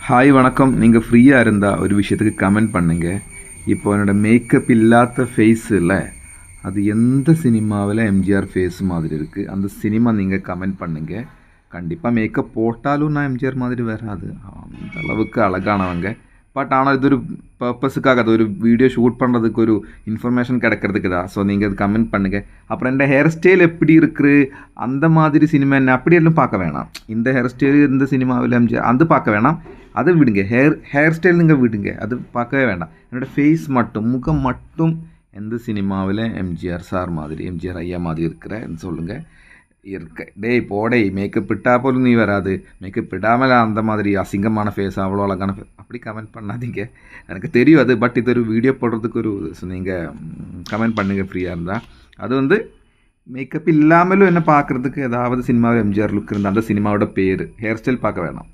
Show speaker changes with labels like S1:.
S1: Hi வணக்கம். நீங்கள் ஃப்ரீயாக இருந்தால் ஒரு விஷயத்துக்கு கமெண்ட் பண்ணுங்க. இப்போ என்னோடய மேக்கப் இல்லாத ஃபேஸ் இல்லை, அது எந்த சினிமாவில் எம்ஜிஆர் ஃபேஸ் மாதிரி இருக்குது, அந்த சினிமா நீங்கள் கமெண்ட் பண்ணுங்கள். கண்டிப்பாக மேக்கப் போட்டாலும் நான் எம்ஜிஆர் மாதிரி வராது, அந்த அளவுக்கு அழகானவங்க. பட் ஆனால் இது ஒரு பர்பஸுக்காக, அது ஒரு வீடியோ ஷூட் பண்ணுறதுக்கு ஒரு இன்ஃபர்மேஷன் கிடைக்கிறதுக்கு தான். ஸோ நீங்கள் அது கமெண்ட் பண்ணுங்கள். அப்புறம் இந்த ஹேர் ஸ்டைல் எப்படி இருக்குது, அந்த மாதிரி சினிமா என்ன அப்படியெல்லாம் பார்க்க வேணாம். இந்த ஹேர் ஸ்டைல் இந்த சினிமாவில் எம்ஜிஆர் அது பார்க்க வேணாம், அதை விடுங்க. ஹேர் ஸ்டைல் நீங்கள் விடுங்க, அது பார்க்கவே வேண்டாம். என்னோடய ஃபேஸ் மட்டும், முகம் மட்டும் எந்த சினிமாவில் எம்ஜிஆர் சார் மாதிரி, எம்ஜிஆர் ஐயா மாதிரி இருக்கிறேன்னு சொல்லுங்கள். டேய் போடே, மேக்கப் இட்டால் போலும் நீ வராது, மேக்கப் இடாமல் அந்த மாதிரி அசிங்கமான ஃபேஸ், அவ்வளோ அழகான ஃபேஸ் அப்படி கமெண்ட் பண்ணாதீங்க. எனக்கு தெரியும் அது, பட் இது ஒரு வீடியோ போடுறதுக்கு ஒரு நீங்கள் கமெண்ட் பண்ணுங்கள் ஃப்ரீயாக இருந்தால். அது மேக்கப் இல்லாமலும் என்ன பார்க்குறதுக்கு ஏதாவது சினிமாவில் எம்ஜிஆர் லுக் இருந்தால் அந்த சினிமாவோட பேர், ஹேர் ஸ்டைல் பார்க்க வேணாம்.